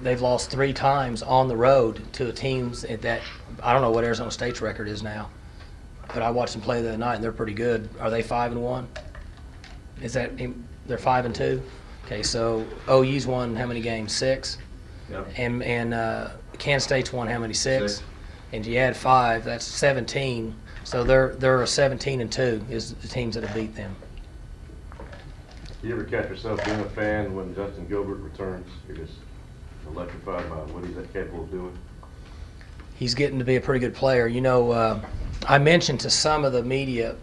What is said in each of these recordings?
They've lost 3 times on the road to teams that I don't know what Arizona State's record is now, but I watched them play the other night and they're pretty good. Are they 5-1? Is that they're 5-2? Okay, so OU's won how many games? 6. Yep. And Kansas State's won how many? 6. And you add 5, that's 17. So they're a 17-2 is the teams that have beat them. Do you ever catch yourself being a fan when Justin Gilbert returns? You're just electrified by what he's capable of doing? He's getting to be a pretty good player. You know, I mentioned to some of the media,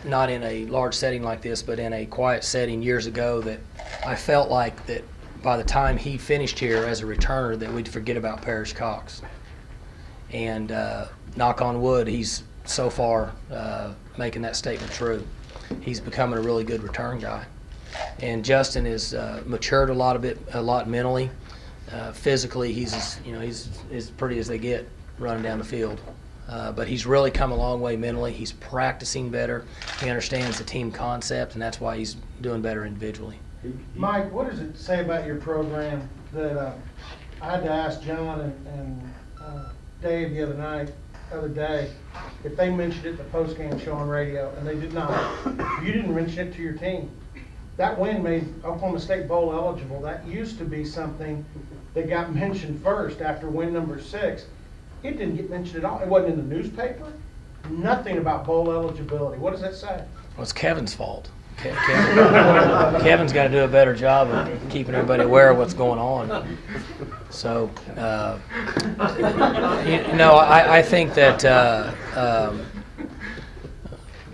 not in a large setting like this, but in a quiet setting years ago, that I felt like that by the time he finished here as a returner that we'd forget about Parrish Cox. And knock on wood, he's so far making that statement true. He's becoming a really good return guy. And Justin is matured a lot mentally. Physically, he's as pretty as they get running down the field. But he's really come a long way mentally. He's practicing better. He understands the team concept, and that's why he's doing better individually. Mike, what does it say about your program that I had to ask John and Dave the other day if they mentioned it in the post-game show on radio, and they did not. You didn't mention it to your team. That win made Oklahoma State Bowl eligible. That used to be something that got mentioned first after win number 6. It didn't get mentioned at all. It wasn't in the newspaper. Nothing about bowl eligibility. What does that say? Well, it's Kevin's fault. Kevin's got to do a better job of keeping everybody aware of what's going on. So, I think that,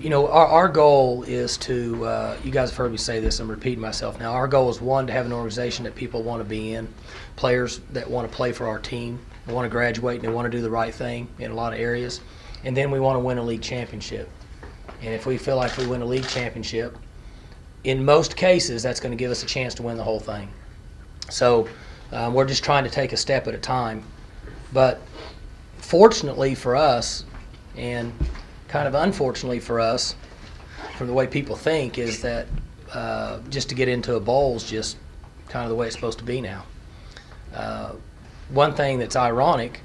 our goal is to, you guys have heard me say this, I'm repeating myself now, our goal is, one, to have an organization that people want to be in, players that want to play for our team, they want to graduate and they want to do the right thing in a lot of areas, and then we want to win a league championship. And if we feel like we win a league championship, in most cases, that's going to give us a chance to win the whole thing. So we're just trying to take a step at a time. But fortunately for us, and kind of unfortunately for us, from the way people think, is that just to get into a bowl is just kind of the way it's supposed to be now. One thing that's ironic,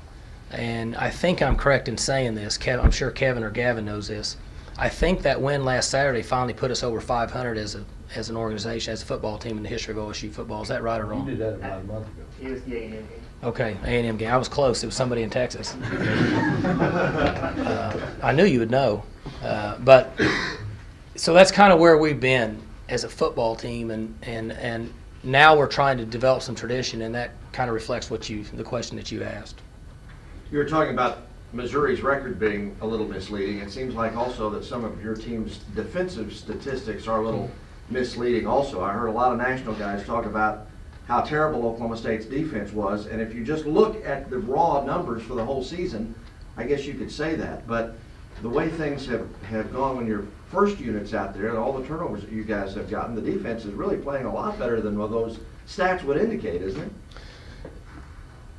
and I think I'm correct in saying this, I'm sure Kevin or Gavin knows this, I think that win last Saturday finally put us over 500 as an organization, as a football team in the history of OSU football. Is that right or wrong? You did that about a month ago. It was the A&M game. Okay, A&M game. I was close. It was somebody in Texas. I knew you would know. But so that's kind of where we've been as a football team, and now we're trying to develop some tradition, and that kind of reflects the question that you asked. You were talking about Missouri's record being a little misleading. It seems like also that some of your team's defensive statistics are a little misleading also. I heard a lot of national guys talk about how terrible Oklahoma State's defense was, and if you just look at the raw numbers for the whole season, I guess you could say that. But the way things have gone when your first unit's out there and all the turnovers that you guys have gotten, the defense is really playing a lot better than what those stats would indicate, isn't it?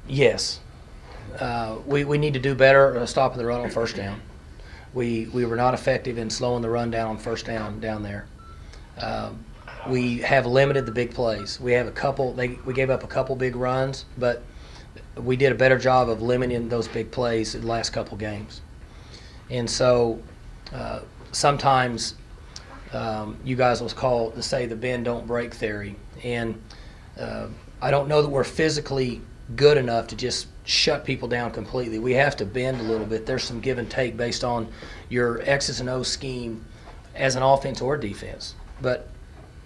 Yes. We need to do better stopping the run on first down. We were not effective in slowing the run down on first down there. We have limited the big plays. We have we gave up a couple big runs, but we did a better job of limiting those big plays in the last couple games. And so sometimes you guys will say the bend don't break theory. And I don't know that we're physically good enough to just shut people down completely. We have to bend a little bit. There's some give and take based on your X's and O's scheme as an offense or defense. But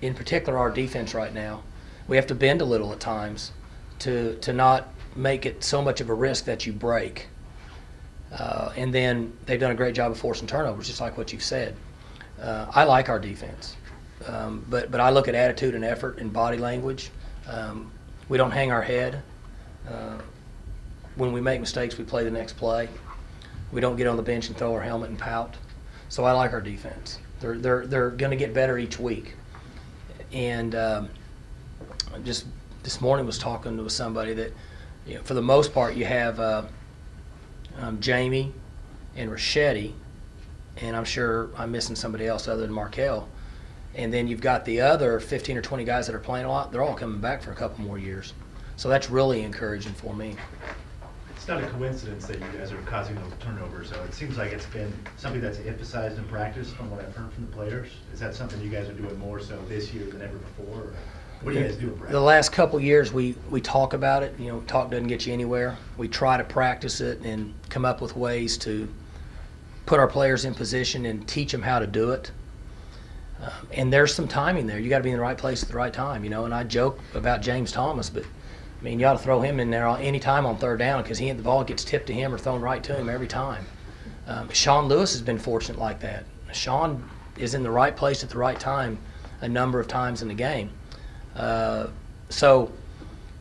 in particular, our defense right now, we have to bend a little at times to not make it so much of a risk that you break. And then they've done a great job of forcing turnovers, just like what you've said. I like our defense. But I look at attitude and effort and body language. We don't hang our head. When we make mistakes, we play the next play. We don't get on the bench and throw our helmet and pout. So I like our defense. They're going to get better each week, and just this morning was talking to somebody that, for the most part, you have Jamie and Rachetti, and I'm sure I'm missing somebody else other than Markel. And then you've got the other 15 or 20 guys that are playing a lot. They're all coming back for a couple more years. So that's really encouraging for me. It's not a coincidence that you guys are causing those turnovers, so it seems like it's been something that's emphasized in practice from what I've heard from the players. Is that something you guys are doing more so this year than ever before? Or what do you guys do in practice? The last couple years we talk about it. Talk doesn't get you anywhere. We try to practice it and come up with ways to put our players in position and teach them how to do it. And there's some timing there. You got to be in the right place at the right time, And I joke about James Thomas, but you ought to throw him in there any time on third down because the ball gets tipped to him or thrown right to him every time. Sean Lewis has been fortunate like that. Sean is in the right place at the right time a number of times in the game. So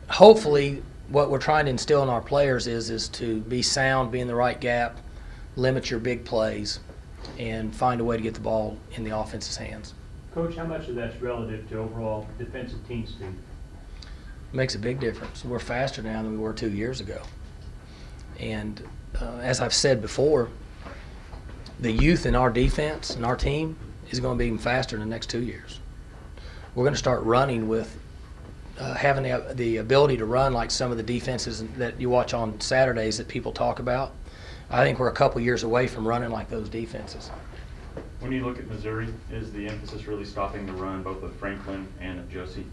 hopefully what we're trying to instill in our players is to be sound, be in the right gap, limit your big plays, and find a way to get the ball in the offense's hands. Coach, how much of that's relative to overall defensive team speed? Makes a big difference. We're faster now than we were 2 years ago. And as I've said before, the youth in our defense and our team is going to be even faster in the next 2 years. We're going to start running with having the ability to run like some of the defenses that you watch on Saturdays that people talk about. I think we're a couple years away from running like those defenses. When you look at Missouri, is the emphasis really stopping the run, both of Franklin and of Josie?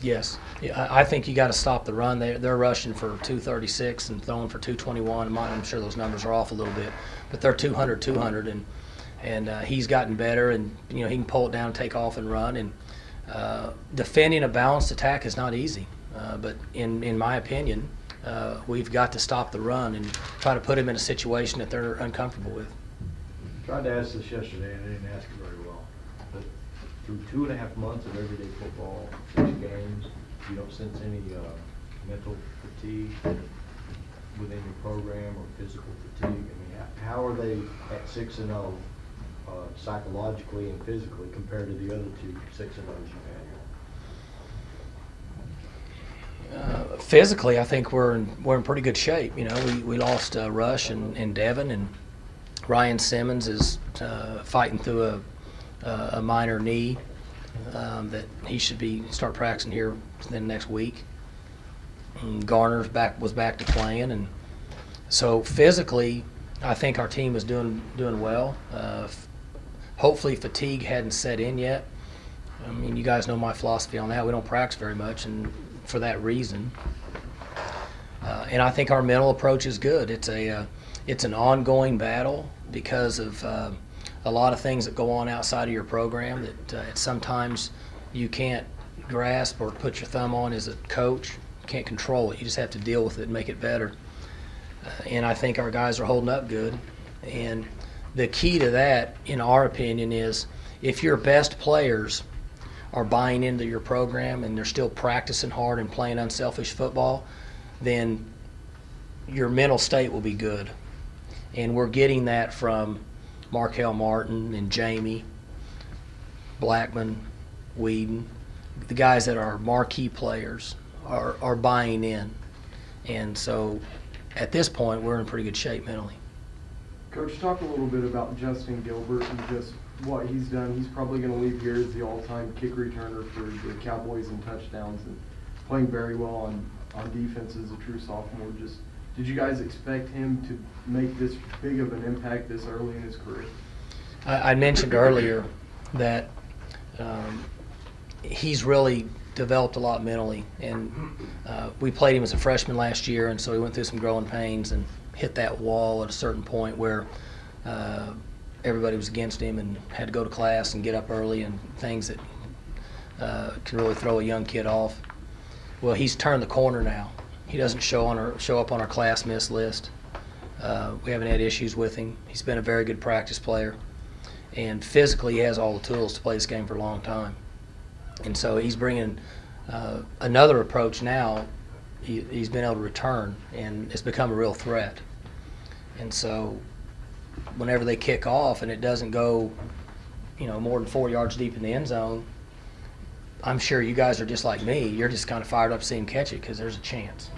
Yes. Yeah, I think you got to stop the run. They're rushing for 236 and throwing for 221. I'm sure those numbers are off a little bit, but they're 200, and he's gotten better, and he can pull it down, and take off, and run. And defending a balanced attack is not easy, but in my opinion, we've got to stop the run and try to put them in a situation that they're uncomfortable with. I tried to ask this yesterday and I didn't ask it very well. But through 2.5 months of everyday football, 6 games, you don't sense any mental fatigue within your program or physical fatigue? How are they at 6-0 psychologically and physically compared to the other 2 6-0s you've had? Physically, I think we're in pretty good shape. We lost Rush and Devin, and Ryan Simmons is fighting through a minor knee that he should start practicing here within the next week. And Garner's was back to playing, and so physically, I think our team is doing well. Hopefully, fatigue hadn't set in yet. You guys know my philosophy on that. We don't practice very much, and for that reason. And I think our mental approach is good. It's an ongoing battle because of a lot of things that go on outside of your program that sometimes you can't grasp or put your thumb on as a coach. You can't control it. You just have to deal with it and make it better. And I think our guys are holding up good. And the key to that, in our opinion, is if your best players are buying into your program and they're still practicing hard and playing unselfish football, then your mental state will be good. And we're getting that from Markel Martin and Jamie, Blackman, Whedon. The guys that are marquee players are buying in. And so at this point, we're in pretty good shape mentally. Coach, talk a little bit about Justin Gilbert and just what he's done. He's probably going to leave here as the all-time kick returner for the Cowboys in touchdowns and playing very well on defense as a true sophomore. Just did you guys expect him to make this big of an impact this early in his career? I mentioned earlier that he's really developed a lot mentally, and we played him as a freshman last year, and so he went through some growing pains and hit that wall at a certain point where everybody was against him and had to go to class and get up early and things that can really throw a young kid off. Well, he's turned the corner now. He doesn't show up on our class miss list. We haven't had issues with him. He's been a very good practice player, and physically he has all the tools to play this game for a long time. And so he's bringing another approach now. He's been able to return, and it's become a real threat. And so whenever they kick off and it doesn't go, more than 4 yards deep in the end zone, I'm sure you guys are just like me. You're just kind of fired up to see him catch it because there's a chance.